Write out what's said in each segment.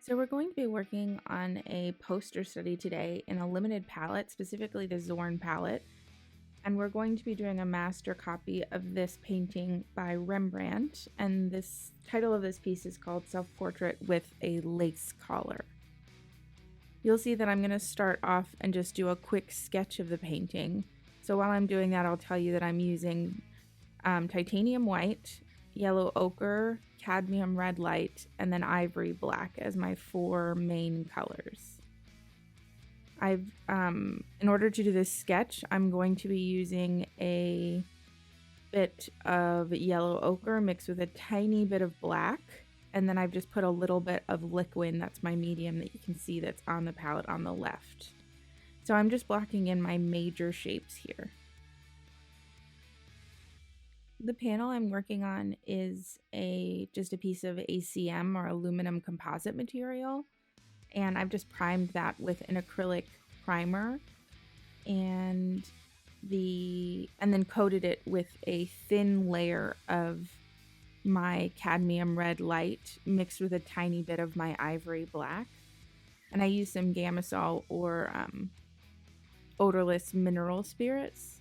So we're going to be working on a poster study today in a limited palette, specifically the Zorn Palette. And we're going to be doing a master copy of this painting by Rembrandt. And this title of this piece is called Self-Portrait with a Lace Collar. You'll see that I'm going to start off and just do a quick sketch of the painting. So while I'm doing that, I'll tell you that I'm using titanium white, yellow ochre, cadmium red light, and then ivory black as my four main colors. In order to do this sketch, I'm going to be using a bit of yellow ochre mixed with a tiny bit of black, and then I've just put a little bit of Liquin, that's my medium that you can see that's on the palette on the left. So I'm just blocking in my major shapes here. The panel I'm working on is just a piece of ACM or aluminum composite material, and I've just primed that with an acrylic primer and then coated it with a thin layer of my cadmium red light mixed with a tiny bit of my ivory black. And I used some Gamasol or odorless mineral spirits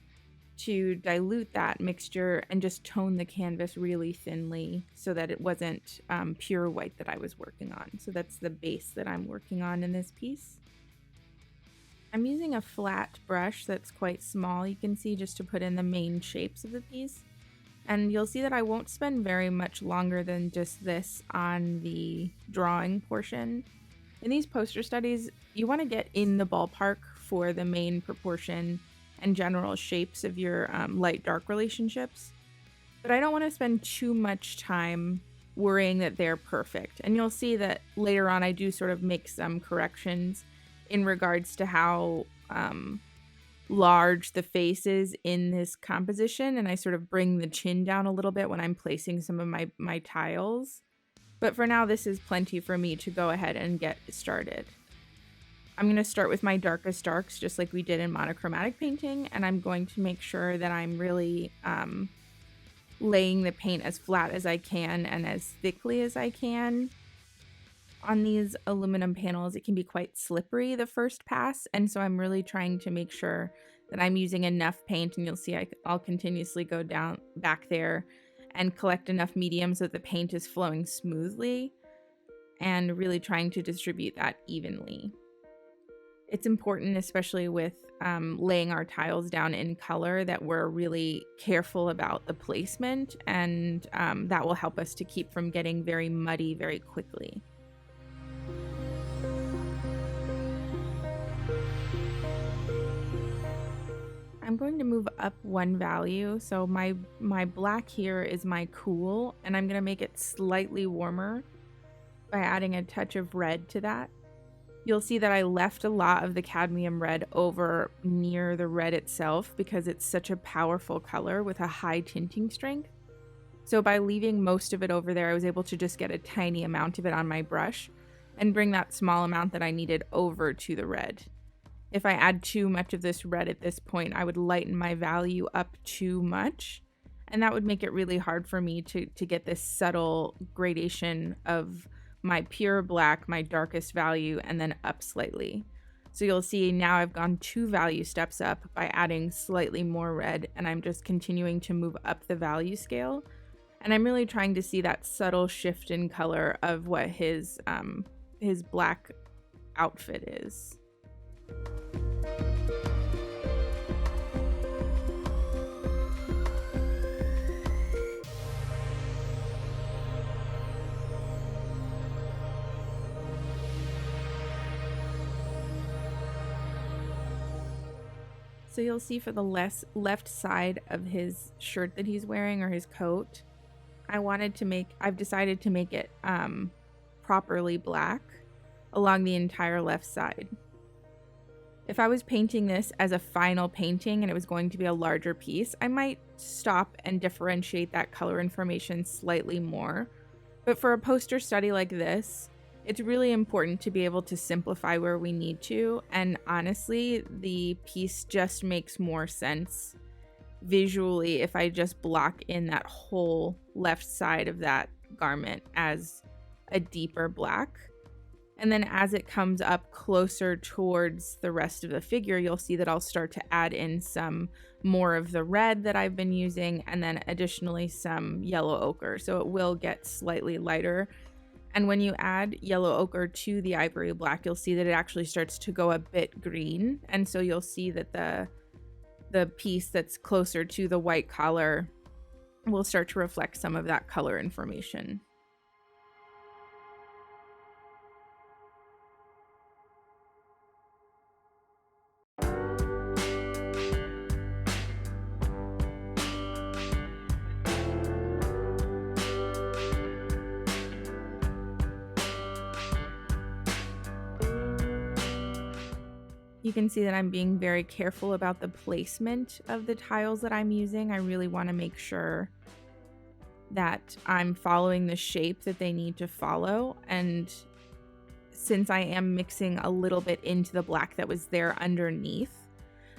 to dilute that mixture and just tone the canvas really thinly so that it wasn't pure white that I was working on. So that's the base that I'm working on in this piece. I'm using a flat brush that's quite small, you can see, just to put in the main shapes of the piece. And you'll see that I won't spend very much longer than just this on the drawing portion. In these poster studies, you want to get in the ballpark for the main proportion and general shapes of your light-dark relationships. But I don't want to spend too much time worrying that they're perfect. And you'll see that later on I do sort of make some corrections in regards to how large the face is in this composition, and I sort of bring the chin down a little bit when I'm placing some of my tiles. But for now, this is plenty for me to go ahead and get started. I'm going to start with my darkest darks, just like we did in monochromatic painting, and I'm going to make sure that I'm really laying the paint as flat as I can and as thickly as I can. On these aluminum panels, it can be quite slippery the first pass, and so I'm really trying to make sure that I'm using enough paint, and you'll see I'll continuously go down back there and collect enough medium so that the paint is flowing smoothly, and really trying to distribute that evenly. It's important, especially with laying our tiles down in color, that we're really careful about the placement, and that will help us to keep from getting very muddy very quickly. I'm going to move up one value. So my black here is my cool, and I'm going to make it slightly warmer by adding a touch of red to that. You'll see that I left a lot of the cadmium red over near the red itself because it's such a powerful color with a high tinting strength. So by leaving most of it over there, I was able to just get a tiny amount of it on my brush and bring that small amount that I needed over to the red. If I add too much of this red at this point, I would lighten my value up too much, and that would make it really hard for me to get this subtle gradation of my pure black, my darkest value, and then up slightly. So you'll see now I've gone 2 value steps up by adding slightly more red, and I'm just continuing to move up the value scale. And I'm really trying to see that subtle shift in color of what his black outfit is. So you'll see for the left side of his shirt that he's wearing, or his coat, I've decided to make it properly black along the entire left side. If I was painting this as a final painting and it was going to be a larger piece, I might stop and differentiate that color information slightly more. But for a poster study like this, it's really important to be able to simplify where we need to, and honestly, the piece just makes more sense visually if I just block in that whole left side of that garment as a deeper black. And then as it comes up closer towards the rest of the figure, you'll see that I'll start to add in some more of the red that I've been using, and then additionally some yellow ochre. So it will get slightly lighter. And when you add yellow ochre to the ivory black, you'll see that it actually starts to go a bit green. And so you'll see that the piece that's closer to the white collar will start to reflect some of that color information. You can see that I'm being very careful about the placement of the tiles that I'm using. I really want to make sure that I'm following the shape that they need to follow. And since I am mixing a little bit into the black that was there underneath,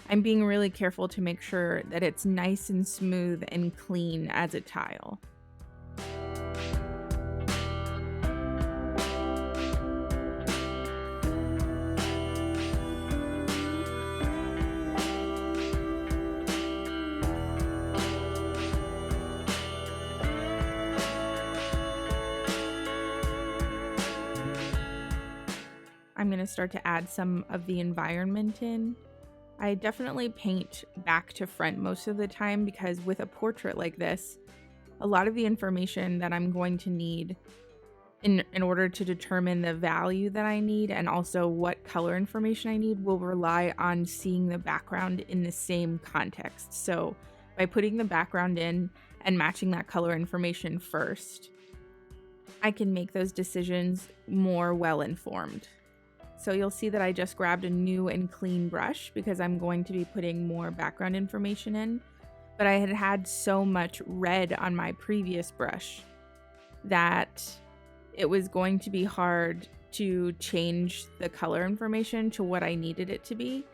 I'm being really careful to make sure that it's nice and smooth and clean as a tile. I'm going to start to add some of the environment in. I definitely paint back to front most of the time because with a portrait like this, a lot of the information that I'm going to need in order to determine the value that I need and also what color information I need will rely on seeing the background in the same context. So by putting the background in and matching that color information first, I can make those decisions more well-informed. So you'll see that I just grabbed a new and clean brush because I'm going to be putting more background information in. But I had so much red on my previous brush that it was going to be hard to change the color information to what I needed it to be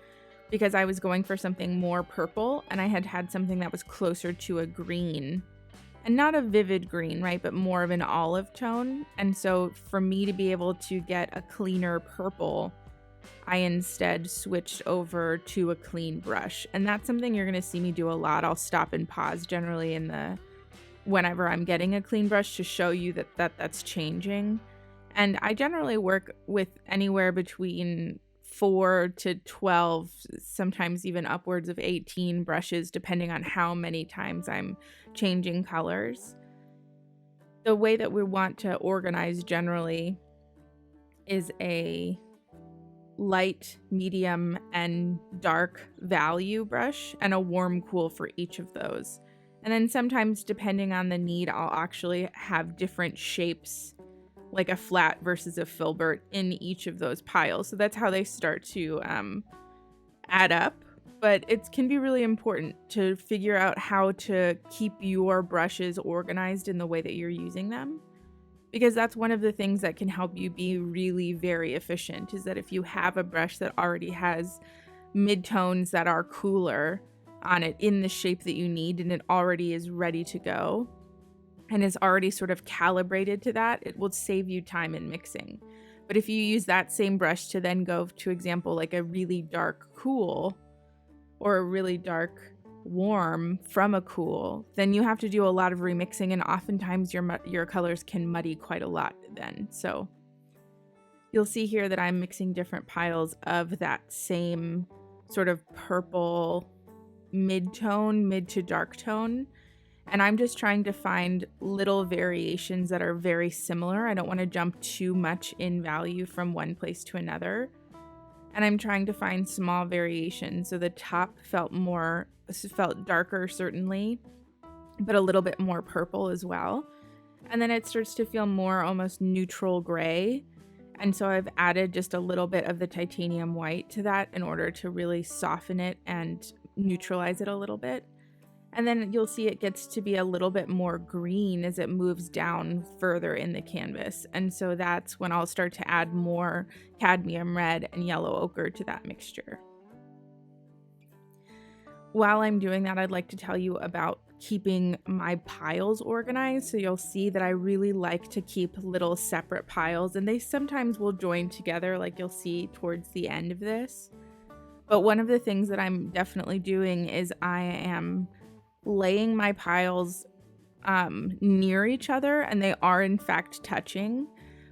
because I was going for something more purple and I had something that was closer to a green. And not a vivid green, right, but more of an olive tone. And so for me to be able to get a cleaner purple, I instead switched over to a clean brush. And that's something you're going to see me do a lot. I'll stop and pause generally whenever I'm getting a clean brush to show you that's changing. And I generally work with anywhere between 4 to 12, sometimes even upwards of 18 brushes, depending on how many times I'm changing colors. The way that we want to organize generally is a light, medium, and dark value brush and a warm cool for each of those. And then sometimes, depending on the need, I'll actually have different shapes, like a flat versus a filbert in each of those piles. So that's how they start to add up. But it can be really important to figure out how to keep your brushes organized in the way that you're using them. Because that's one of the things that can help you be really very efficient, is that if you have a brush that already has midtones that are cooler on it in the shape that you need and it already is ready to go, and is already sort of calibrated to that, it will save you time in mixing. But if you use that same brush to then go to example like a really dark cool or a really dark warm from a cool, then you have to do a lot of remixing, and oftentimes your colors can muddy quite a lot then. So you'll see here that I'm mixing different piles of that same sort of purple mid-tone, mid to dark tone. And I'm just trying to find little variations that are very similar. I don't want to jump too much in value from one place to another. And I'm trying to find small variations. So the top felt darker, certainly, but a little bit more purple as well. And then it starts to feel more almost neutral gray. And so I've added just a little bit of the titanium white to that in order to really soften it and neutralize it a little bit. And then you'll see it gets to be a little bit more green as it moves down further in the canvas. And so that's when I'll start to add more cadmium red and yellow ochre to that mixture. While I'm doing that, I'd like to tell you about keeping my piles organized. So you'll see that I really like to keep little separate piles, and they sometimes will join together, like you'll see towards the end of this. But one of the things that I'm definitely doing is I am laying my piles near each other, and they are in fact touching,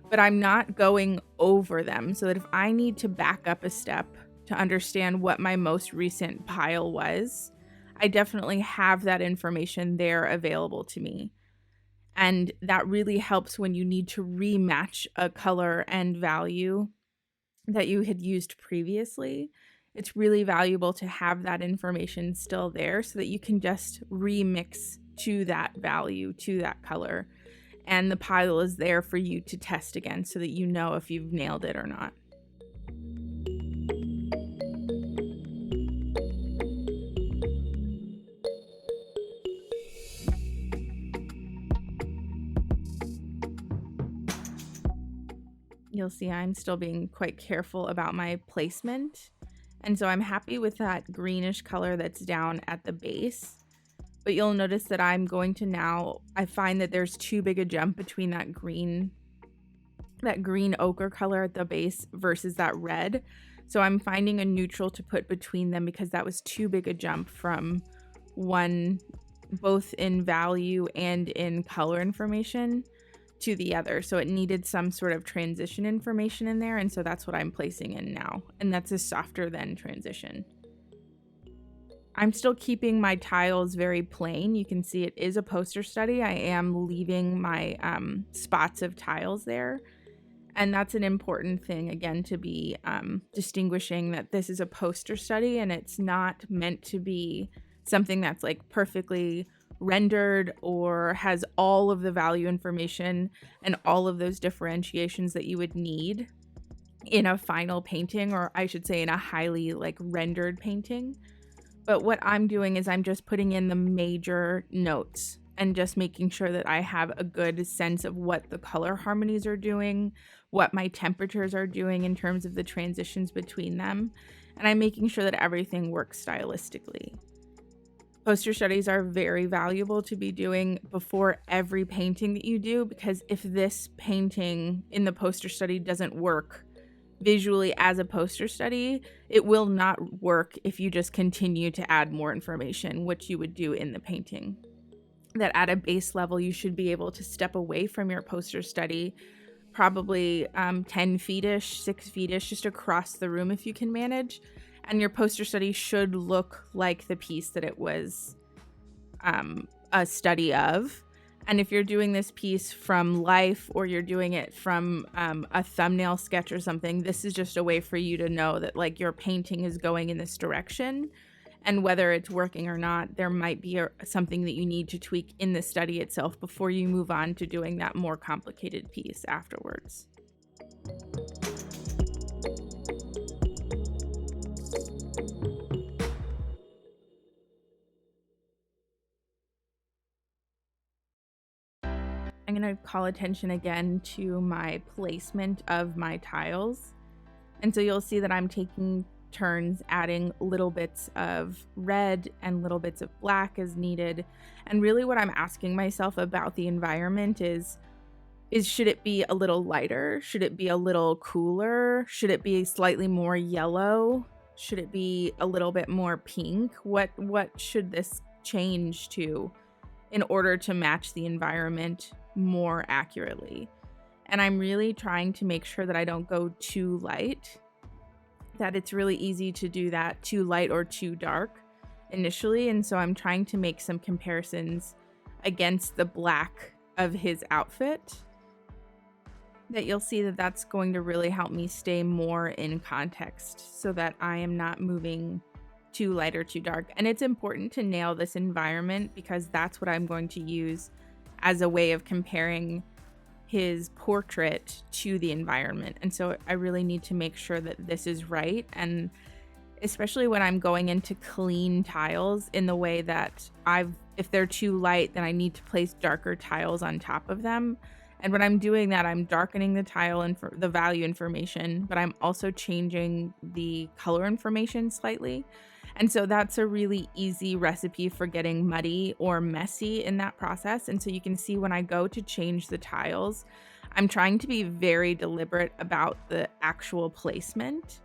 but I'm not going over them, so that if I need to back up a step to understand what my most recent pile was, I definitely have that information there available to me. And that really helps when you need to rematch a color and value that you had used previously. It's really valuable to have that information still there so that you can just remix to that value, to that color. And the pile is there for you to test against so that you know if you've nailed it or not. You'll see I'm still being quite careful about my placement. And so I'm happy with that greenish color that's down at the base. But you'll notice that I'm going to now, I find that there's too big a jump between that green ochre color at the base versus that red. So I'm finding a neutral to put between them because that was too big a jump from one, both in value and in color information, to the other. So it needed some sort of transition information in there, and so that's what I'm placing in now, and that's a softer than transition. I'm still keeping my tiles very plain. You can see it is a poster study. I am leaving my spots of tiles there, and that's an important thing, again, to be distinguishing that this is a poster study and it's not meant to be something that's like perfectly rendered or has all of the value information and all of those differentiations that you would need in a final painting, or I should say in a highly like rendered painting. But what I'm doing is I'm just putting in the major notes and just making sure that I have a good sense of what the color harmonies are doing, what my temperatures are doing in terms of the transitions between them, and I'm making sure that everything works stylistically. Poster studies are very valuable to be doing before every painting that you do, because if this painting in the poster study doesn't work visually as a poster study, it will not work if you just continue to add more information, which you would do in the painting. That at a base level, you should be able to step away from your poster study, probably 10 feet-ish, 6 feet-ish, just across the room if you can manage. And your poster study should look like the piece that it was a study of. And if you're doing this piece from life, or you're doing it from a thumbnail sketch or something, this is just a way for you to know that like your painting is going in this direction. And whether it's working or not, there might be something that you need to tweak in the study itself before you move on to doing that more complicated piece afterwards. I'm going to call attention again to my placement of my tiles. And so you'll see that I'm taking turns adding little bits of red and little bits of black as needed. And really what I'm asking myself about the environment is should it be a little lighter? Should it be a little cooler? Should it be slightly more yellow? Should it be a little bit more pink? What should this change to in order to match the environment more accurately? And I'm really trying to make sure that I don't go too light, that it's really easy to do that too light or too dark initially. And so I'm trying to make some comparisons against the black of his outfit, that you'll see that that's going to really help me stay more in context so that I am not moving too light or too dark. And it's important to nail this environment because that's what I'm going to use as a way of comparing his portrait to the environment. And so I really need to make sure that this is right. And especially when I'm going into clean tiles in the way that if they're too light, then I need to place darker tiles on top of them. And when I'm doing that, I'm darkening the tile and the value information, but I'm also changing the color information slightly. And so that's a really easy recipe for getting muddy or messy in that process. And so you can see when I go to change the tiles, I'm trying to be very deliberate about the actual placement.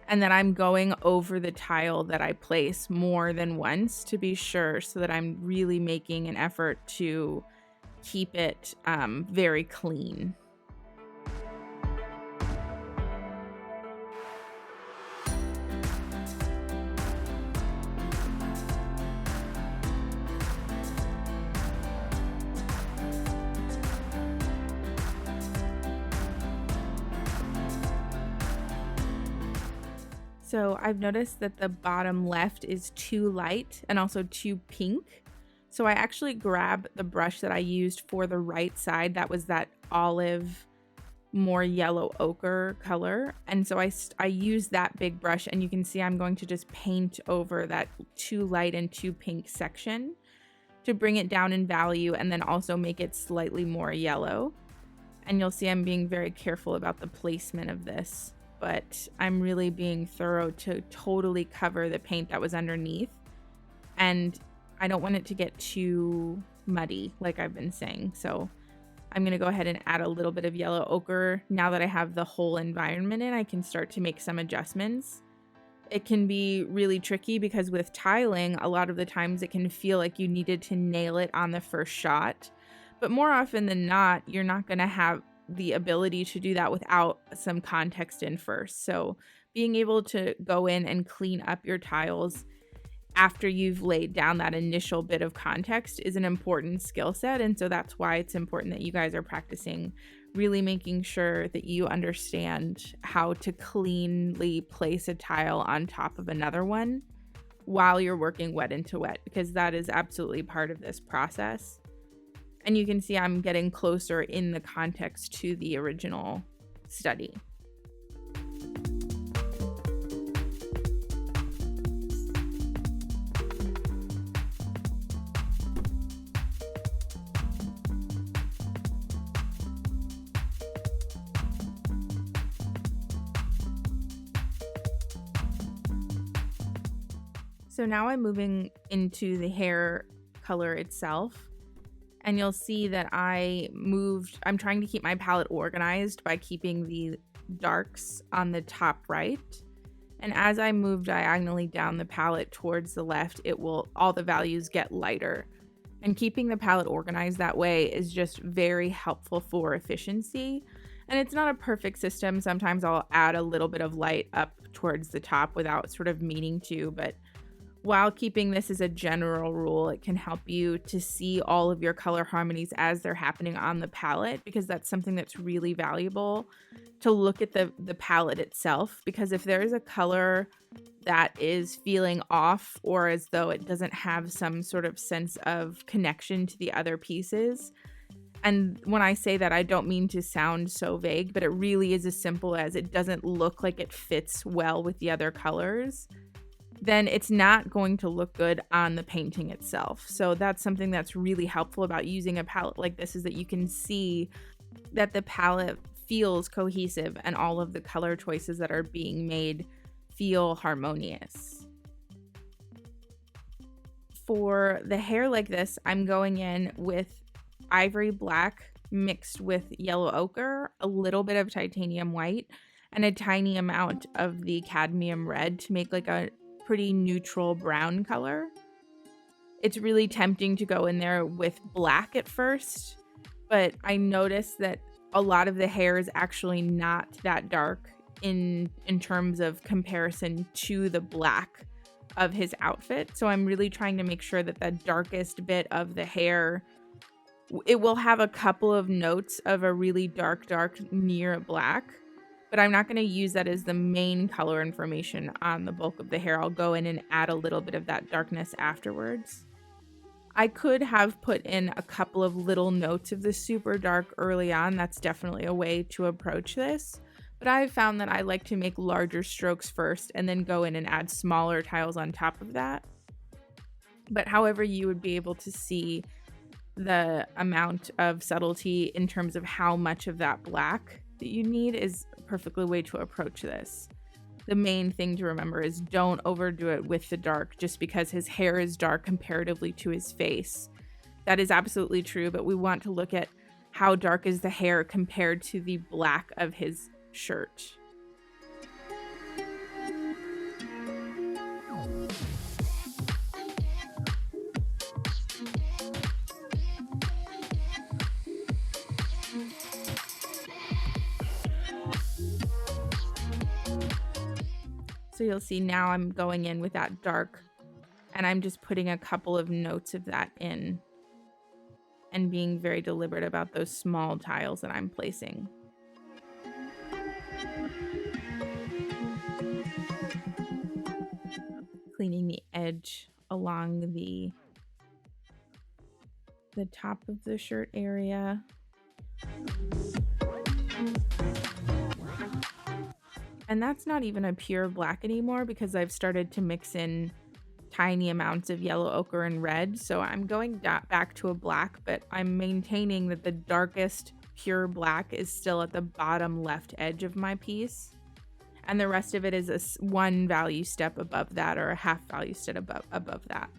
And then I'm going over the tile that I place more than once to be sure, so that I'm really making an effort to keep it very clean. So I've noticed that the bottom left is too light and also too pink. So I actually grab the brush that I used for the right side. That was that olive, more yellow ochre color. And so I use that big brush, and you can see I'm going to just paint over that too light and too pink section to bring it down in value, and then also make it slightly more yellow. And you'll see I'm being very careful about the placement of this, but I'm really being thorough to totally cover the paint that was underneath. And I don't want it to get too muddy, like I've been saying. So I'm going to go ahead and add a little bit of yellow ochre. Now that I have the whole environment in, I can start to make some adjustments. It can be really tricky because with tiling, a lot of the times it can feel like you needed to nail it on the first shot. But more often than not, you're not going to have the ability to do that without some context in first. So being able to go in and clean up your tiles after you've laid down that initial bit of context is an important skill set. And so that's why it's important that you guys are practicing really making sure that you understand how to cleanly place a tile on top of another one while you're working wet into wet, because that is absolutely part of this process. And you can see I'm getting closer in the context to the original study. So now I'm moving into the hair color itself. And you'll see that I'm trying to keep my palette organized by keeping the darks on the top right. And as I move diagonally down the palette towards the left, all the values get lighter. And keeping the palette organized that way is just very helpful for efficiency. And it's not a perfect system. Sometimes I'll add a little bit of light up towards the top without sort of meaning to, but while keeping this as a general rule, it can help you to see all of your color harmonies as they're happening on the palette, because that's something that's really valuable to look at the palette itself. Because if there's a color that is feeling off, or as though it doesn't have some sort of sense of connection to the other pieces, and when I say that, I don't mean to sound so vague, but it really is as simple as it doesn't look like it fits well with the other colors, then it's not going to look good on the painting itself. So that's something that's really helpful about using a palette like this, is that you can see that the palette feels cohesive and all of the color choices that are being made feel harmonious. For the hair like this, I'm going in with Ivory Black mixed with yellow ochre, a little bit of titanium white, and a tiny amount of the cadmium red to make like a pretty neutral brown color. It's really tempting to go in there with black at first, but I noticed that a lot of the hair is actually not that dark in terms of comparison to the black of his outfit. So I'm really trying to make sure that the darkest bit of the hair, it will have a couple of notes of a really dark near black, but I'm not going to use that as the main color information on the bulk of the hair. I'll go in and add a little bit of that darkness afterwards. I could have put in a couple of little notes of the super dark early on. That's definitely a way to approach this. But I've found that I like to make larger strokes first and then go in and add smaller tiles on top of that. But however you would be able to see the amount of subtlety in terms of how much of that black that you need is a perfectly way to approach this. the main thing to remember is don't overdo it with the dark just because his hair is dark comparatively to his face. That is absolutely true, but we want to look at how dark is the hair compared to the black of his shirt. So you'll see now I'm going in with that dark, and I'm just putting a couple of notes of that in and being very deliberate about those small tiles that I'm placing. Cleaning the edge along the top of the shirt area. And that's not even a pure black anymore because I've started to mix in tiny amounts of yellow, ochre, and red. So I'm going back to a black, but I'm maintaining that the darkest pure black is still at the bottom left edge of my piece. And the rest of it is a one value step above that, or a half value step above that.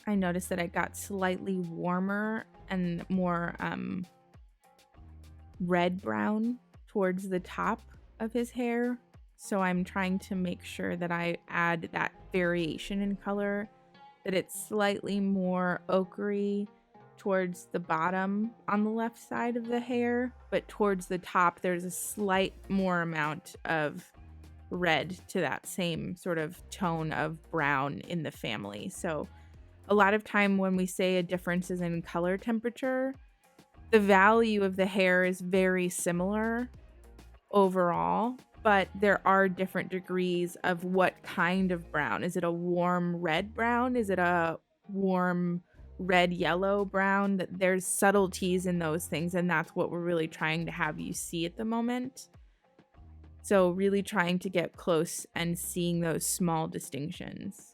I noticed that it got slightly warmer and more red-brown towards the top of his hair. So I'm trying to make sure that I add that variation in color, that it's slightly more ochre towards the bottom on the left side of the hair, but towards the top there's a slight more amount of red to that same sort of tone of brown in the family. So a lot of time when we say a difference is in color temperature, the value of the hair is very similar overall, but there are different degrees of what kind of brown. Is it a warm red brown? Is it a warm red yellow brown? There's subtleties in those things, and that's what we're really trying to have you see at the moment. So really trying to get close and seeing those small distinctions.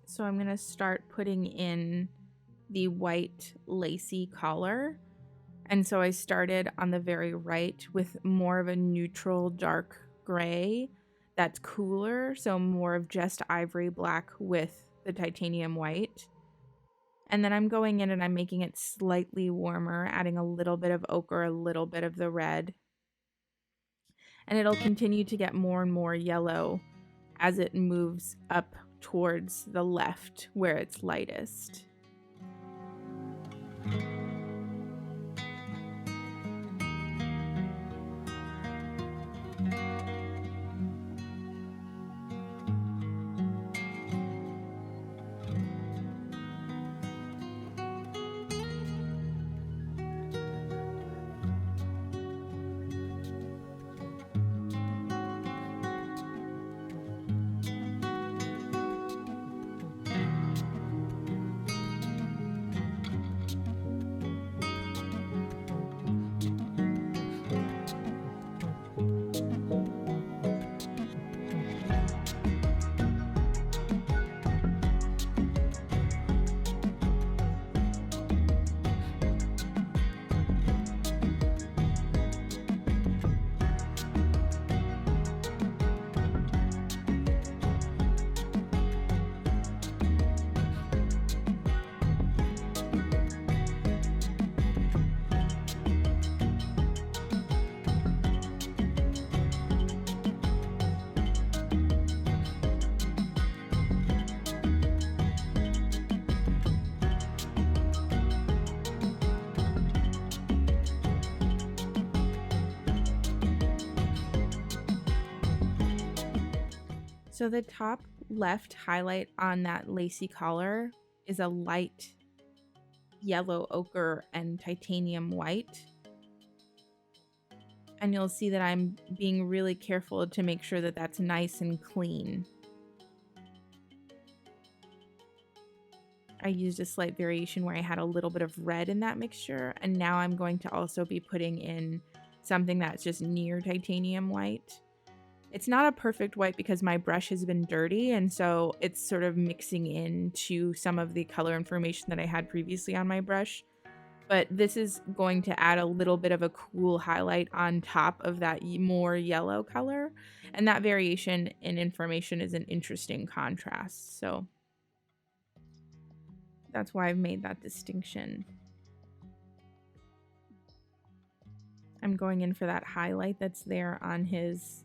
So I'm going to start putting in the white lacy collar. And so I started on the very right with more of a neutral dark gray that's cooler. So more of just ivory black with the titanium white. And then I'm going in and I'm making it slightly warmer, adding a little bit of ochre, a little bit of the red. And it'll continue to get more and more yellow as it moves up towards the left where it's lightest. So the top left highlight on that lacy collar is a light yellow ochre and titanium white. And you'll see that I'm being really careful to make sure that that's nice and clean. I used a slight variation where I had a little bit of red in that mixture, and now I'm going to also be putting in something that's just near titanium white. It's not a perfect white because my brush has been dirty, and so it's sort of mixing into some of the color information that I had previously on my brush. But this is going to add a little bit of a cool highlight on top of that more yellow color, and that variation in information is an interesting contrast. So that's why I've made that distinction. I'm going in for that highlight that's there on his,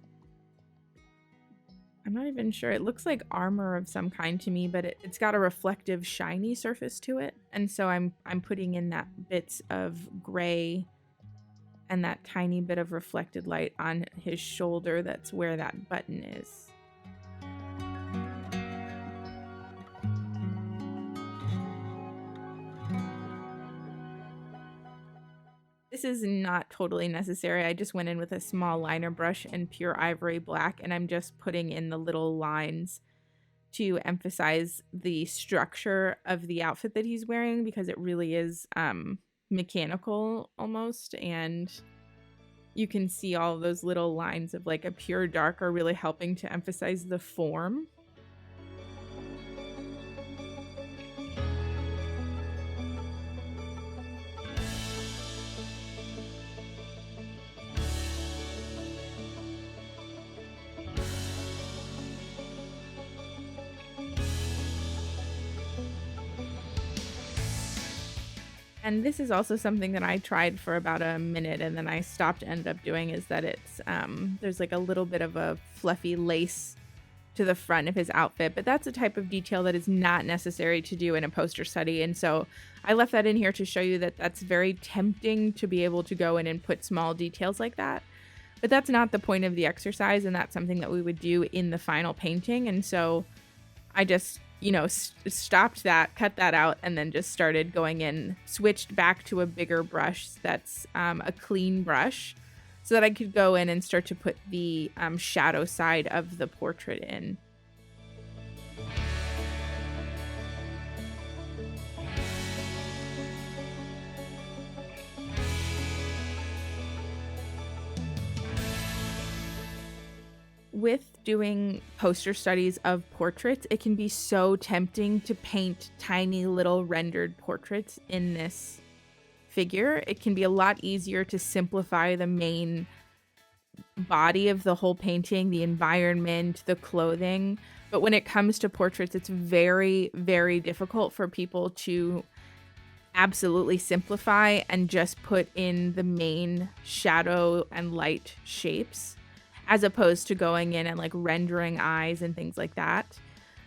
I'm not even sure, it looks like armor of some kind to me, but it's got a reflective shiny surface to it, and so I'm putting in that bits of gray and that tiny bit of reflected light on his shoulder. That's where that button is. This is not totally necessary. I just went in with a small liner brush and pure Ivory Black, and I'm just putting in the little lines to emphasize the structure of the outfit that he's wearing, because it really is mechanical almost, and you can see all of those little lines of like a pure dark are really helping to emphasize the form. And this is also something that I tried for about a minute and then I stopped, ended up doing, is that it's, there's like a little bit of a fluffy lace to the front of his outfit, but that's a type of detail that is not necessary to do in a poster study. And so I left that in here to show you that that's very tempting to be able to go in and put small details like that. But that's not the point of the exercise, and that's something that we would do in the final painting. And so I just, you know, stopped that, cut that out, and then just started going in, switched back to a bigger brush that's a clean brush, so that I could go in and start to put the shadow side of the portrait in. With doing poster studies of portraits, it can be so tempting to paint tiny little rendered portraits in this figure. It can be a lot easier to simplify the main body of the whole painting, the environment, the clothing. But when it comes to portraits, it's very, very difficult for people to absolutely simplify and just put in the main shadow and light shapes, as opposed to going in and like rendering eyes and things like that.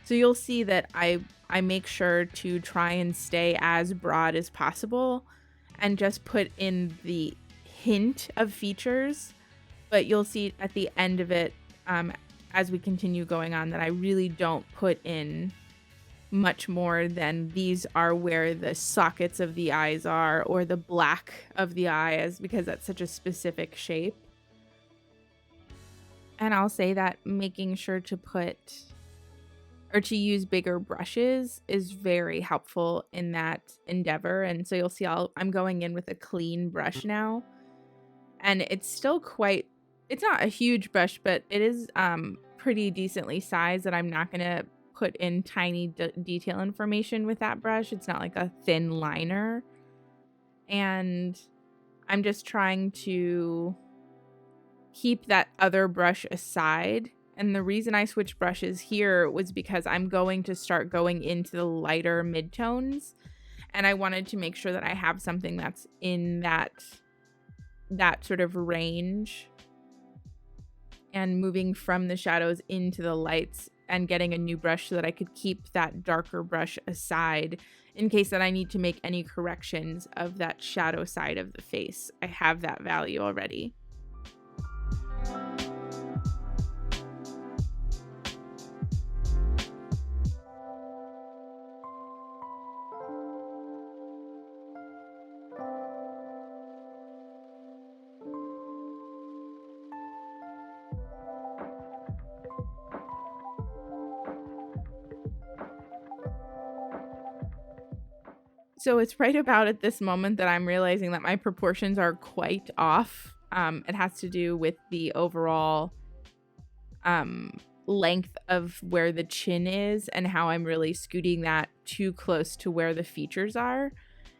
So you'll see that I make sure to try and stay as broad as possible and just put in the hint of features. But you'll see at the end of it, as we continue going on, that I really don't put in much more than these are where the sockets of the eyes are, or the black of the eyes, because that's such a specific shape. And I'll say that making sure to put or to use bigger brushes is very helpful in that endeavor. And so you'll see I'm going in with a clean brush now. And it's still quite, it's not a huge brush, but it is pretty decently sized, that I'm not going to put in tiny detail information with that brush. It's not like a thin liner. And I'm just trying to keep that other brush aside. And the reason I switched brushes here was because I'm going to start going into the lighter midtones, and I wanted to make sure that I have something that's in that sort of range, and moving from the shadows into the lights and getting a new brush so that I could keep that darker brush aside in case that I need to make any corrections of that shadow side of the face. I have that value already. So it's right about at this moment that I'm realizing that my proportions are quite off. It has to do with the overall length of where the chin is and how I'm really scooting that too close to where the features are.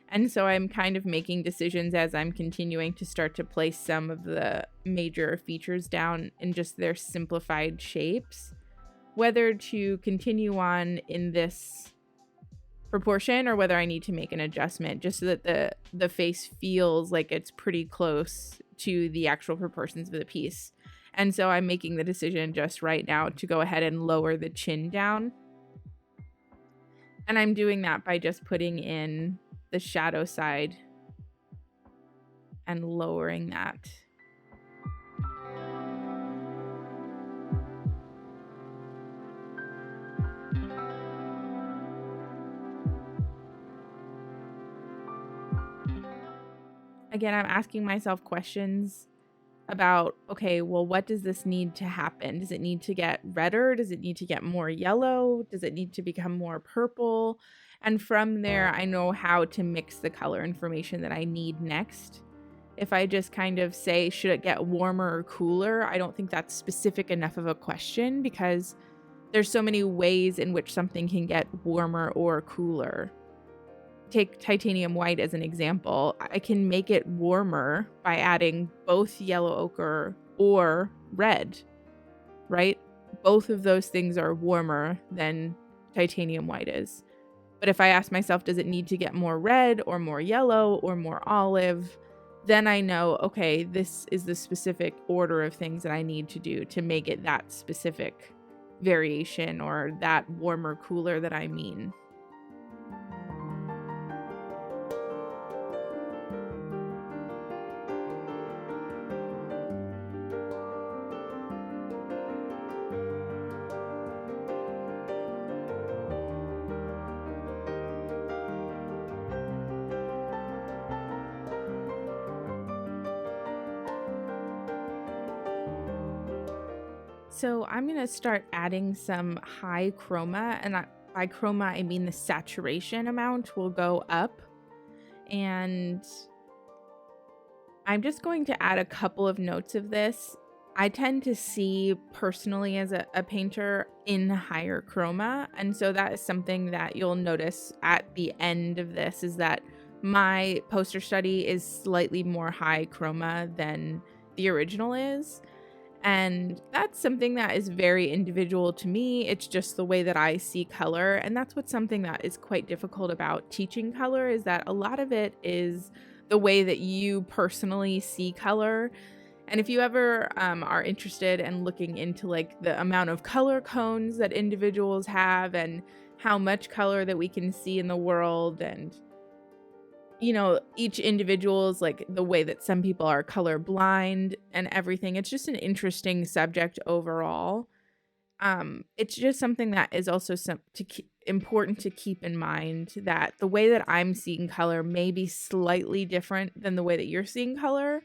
And so I'm kind of making decisions as I'm continuing to start to place some of the major features down in just their simplified shapes, whether to continue on in this proportion or whether I need to make an adjustment just so that the face feels like it's pretty close to the actual proportions of the piece. And so I'm making the decision just right now to go ahead and lower the chin down. And I'm doing that by just putting in the shadow side and lowering that. Again, I'm asking myself questions about, okay, well, what does this need to happen? Does it need to get redder? Does it need to get more yellow? Does it need to become more purple? And from there, I know how to mix the color information that I need next. If I just kind of say, should it get warmer or cooler? I don't think that's specific enough of a question because there's so many ways in which something can get warmer or cooler. Take titanium white as an example. I can make it warmer by adding both yellow ochre or red, right? Both of those things are warmer than titanium white is. But if I ask myself, does it need to get more red or more yellow or more olive? Then I know, okay, this is the specific order of things that I need to do to make it that specific variation or that warmer, cooler that I mean. So I'm going to start adding some high chroma, and by chroma I mean the saturation amount will go up. And I'm just going to add a couple of notes of this. I tend to see personally as a painter in higher chroma, and so that is something that you'll notice at the end of this is that my poster study is slightly more high chroma than the original is. And that's something that is very individual to me. It's just the way that I see color. And that's what's something that is quite difficult about teaching color is that a lot of it is the way that you personally see color. And if you ever are interested in looking into like the amount of color cones that individuals have and how much color that we can see in the world and each individual's like the way that some people are colorblind and everything. It's just an interesting subject overall. It's just something that is also important to keep in mind that the way that I'm seeing color may be slightly different than the way that you're seeing color.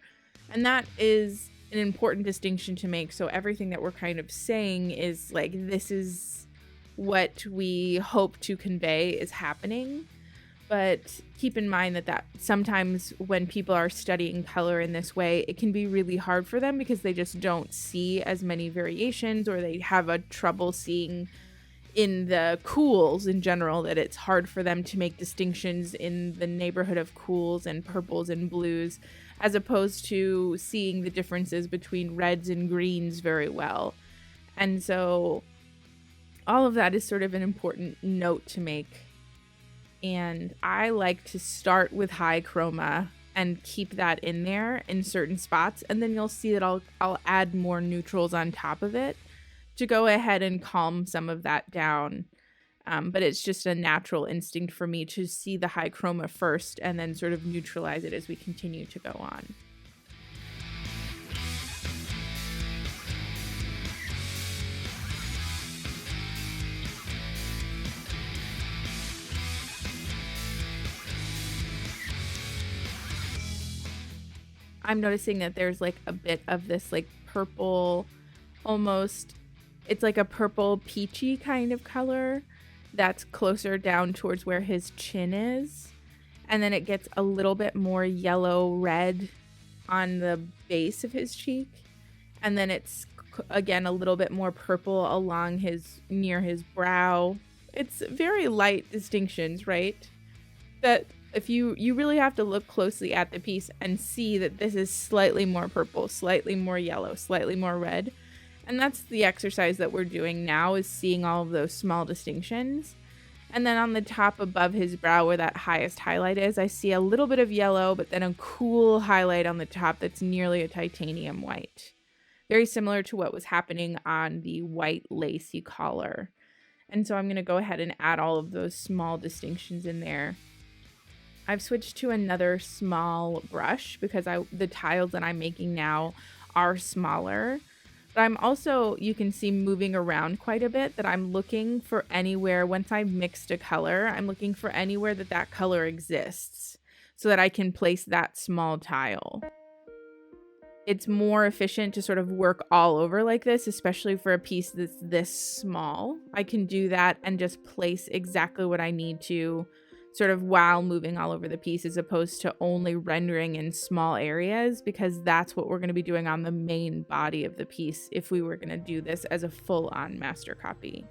And that is an important distinction to make. So everything that we're kind of saying is like, this is what we hope to convey is happening. But keep in mind that sometimes when people are studying color in this way, it can be really hard for them because they just don't see as many variations or they have a trouble seeing in the cools in general, that it's hard for them to make distinctions in the neighborhood of cools and purples and blues, as opposed to seeing the differences between reds and greens very well. And so all of that is sort of an important note to make. And I like to start with high chroma and keep that in there in certain spots. And then you'll see that I'll add more neutrals on top of it to go ahead and calm some of that down. But it's just a natural instinct for me to see the high chroma first and then sort of neutralize it as we continue to go on. I'm noticing that there's like a bit of this like purple, almost, it's like a purple peachy kind of color that's closer down towards where his chin is. and then it gets a little bit more yellow red on the base of his cheek, and then it's again a little bit more purple along near his brow. It's very light distinctions, right? That if you really have to look closely at the piece and see that this is slightly more purple, slightly more yellow, slightly more red. And that's the exercise that we're doing now, is seeing all of those small distinctions. And then on the top above his brow where that highest highlight is, I see a little bit of yellow, but then a cool highlight on the top that's nearly a titanium white. Very similar to what was happening on the white lacy collar. And so I'm going to go ahead and add all of those small distinctions in there. I've switched to another small brush because the tiles that I'm making now are smaller. But I'm also, you can see, moving around quite a bit, that I'm looking for anywhere, once I've mixed a color, I'm looking for anywhere that color exists so that I can place that small tile. It's more efficient to sort of work all over like this, especially for a piece that's this small. I can do that and just place exactly what I need to, sort of while moving all over the piece, as opposed to only rendering in small areas, because that's what we're going to be doing on the main body of the piece if we were going to do this as a full-on master copy.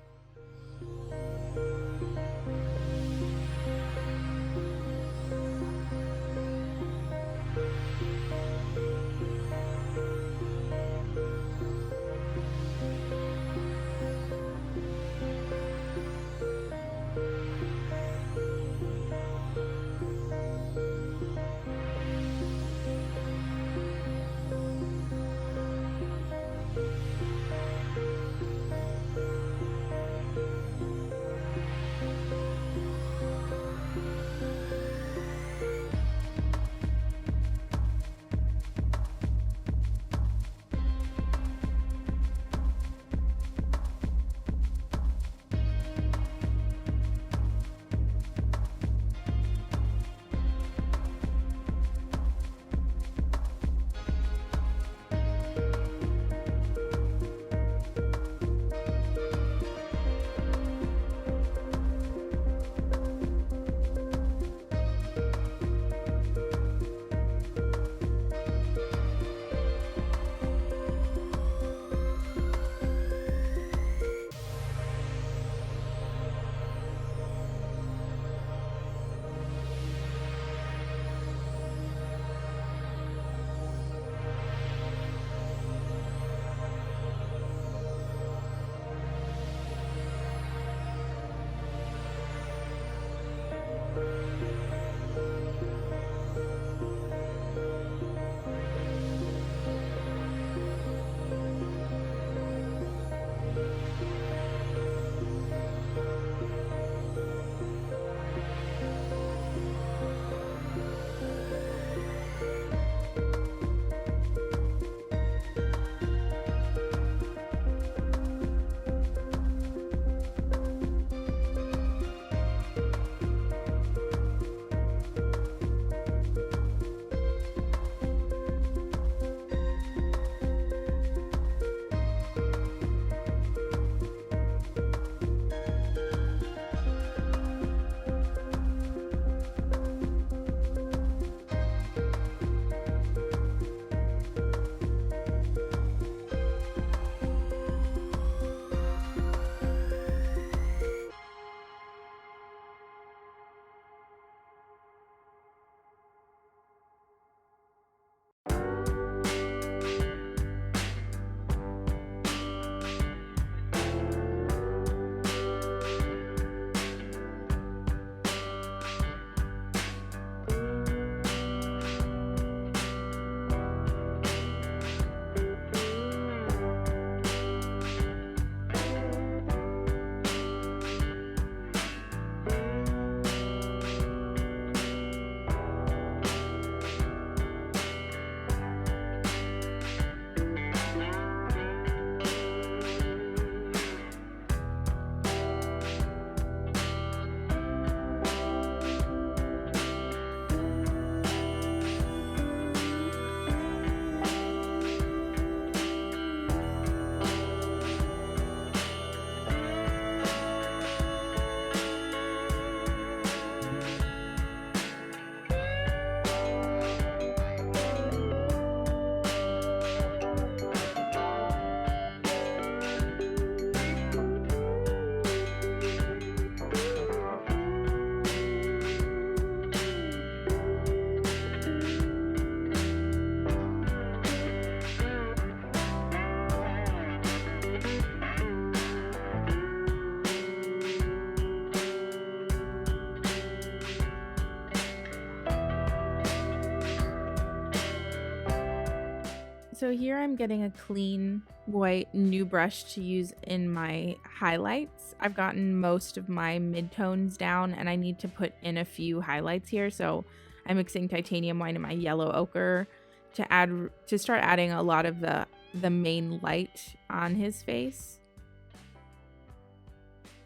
So here I'm getting a clean white new brush to use in my highlights. I've gotten most of my midtones down and I need to put in a few highlights here. So I'm mixing titanium white and my yellow ochre to start adding a lot of the main light on his face.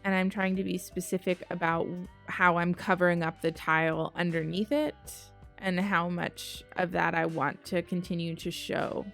And I'm trying to be specific about how I'm covering up the tile underneath it and how much of that I want to continue to show.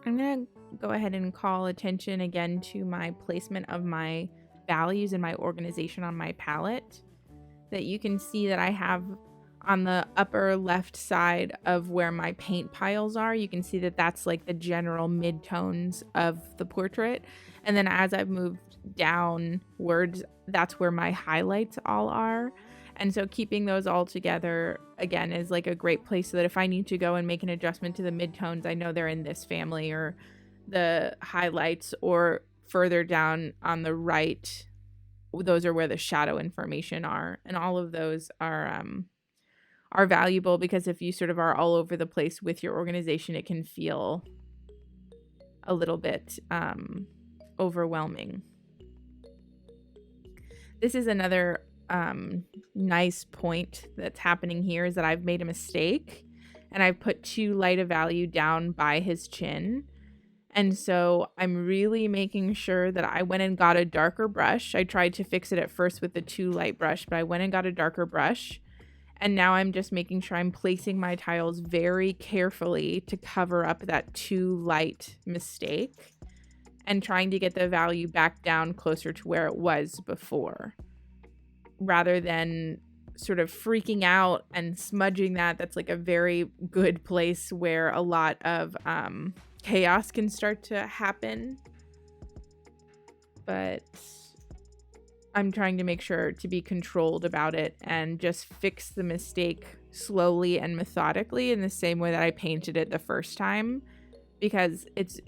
I'm going to go ahead and call attention again to my placement of my values and my organization on my palette. That you can see that I have on the upper left side of where my paint piles are, you can see that that's like the general midtones of the portrait. And then as I've moved downwards, that's where my highlights all are. And so keeping those all together, again, is like a great place so that if I need to go and make an adjustment to the midtones, I know they're in this family, or the highlights, or further down on the right, those are where the shadow information are. And all of those are valuable, because if you sort of are all over the place with your organization, it can feel a little bit overwhelming. This is another nice point that's happening here, is that I've made a mistake and I've put too light a value down by his chin. And so I'm really making sure that I went and got a darker brush. I tried to fix it at first with the too light brush, but I went and got a darker brush. And now I'm just making sure I'm placing my tiles very carefully to cover up that too light mistake, and trying to get the value back down closer to where it was before, rather than sort of freaking out and smudging that. That's like a very good place where a lot of chaos can start to happen. But I'm trying to make sure to be controlled about it and just fix the mistake slowly and methodically, in the same way that I painted it the first time, because it's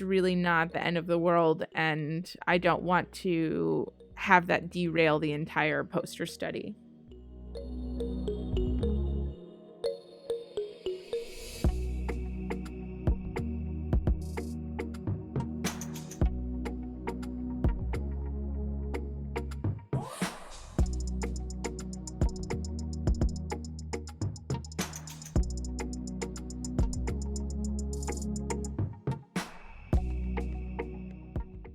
really not the end of the world, and I don't want to have that derail the entire poster study.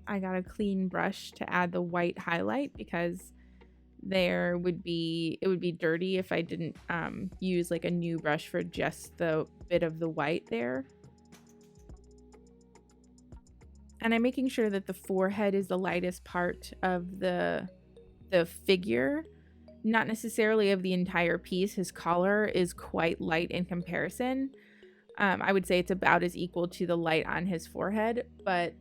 I got a clean brush to add the white highlight because it would be dirty if I didn't use like a new brush for just the bit of the white there. And I'm making sure that the forehead is the lightest part of the figure, not necessarily of the entire piece. His collar is quite light in comparison. I would say it's about as equal to the light on his forehead, but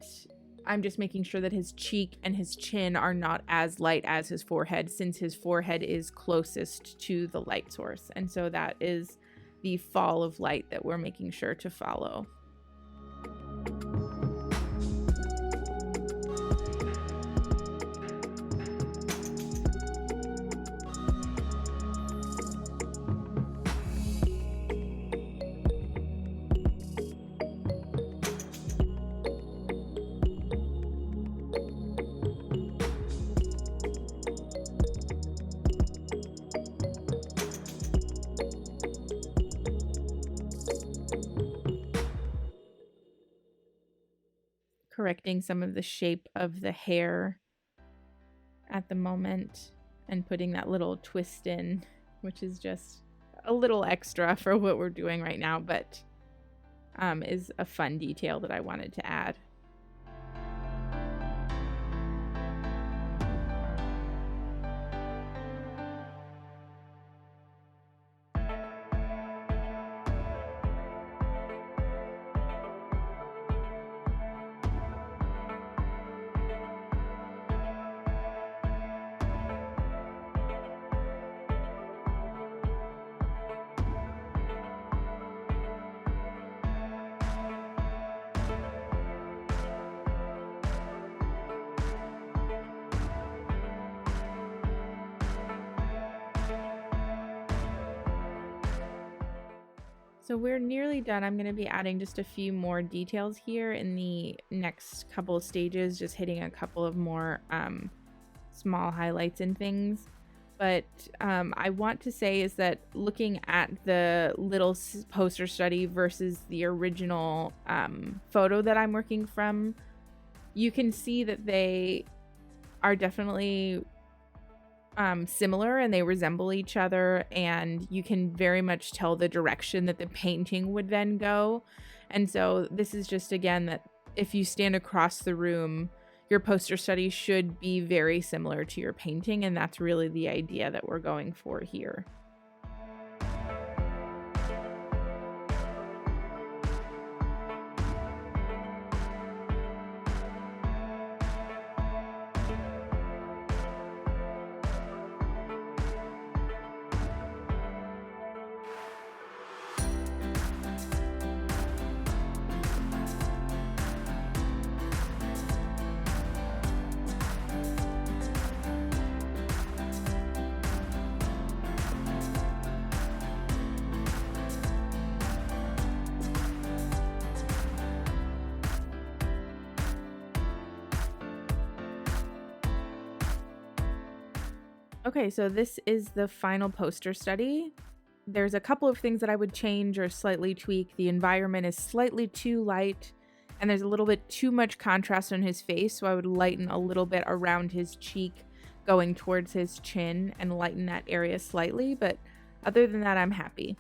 I'm just making sure that his cheek and his chin are not as light as his forehead, since his forehead is closest to the light source. And so that is the fall of light that we're making sure to follow. Correcting some of the shape of the hair at the moment and putting that little twist in, which is just a little extra for what we're doing right now, but is a fun detail that I wanted to add. So we're nearly done. I'm going to be adding just a few more details here in the next couple of stages, just hitting a couple of more small highlights and things. But I want to say is that looking at the little poster study versus the original photo that I'm working from, you can see that they are definitely similar and they resemble each other, and you can very much tell the direction that the painting would then go. And so this is just, again, that if you stand across the room, your poster study should be very similar to your painting, and that's really the idea that we're going for here. Okay, so this is the final poster study. There's a couple of things that I would change or slightly tweak. The environment is slightly too light, and there's a little bit too much contrast on his face, so I would lighten a little bit around his cheek going towards his chin and lighten that area slightly, but other than that, I'm happy.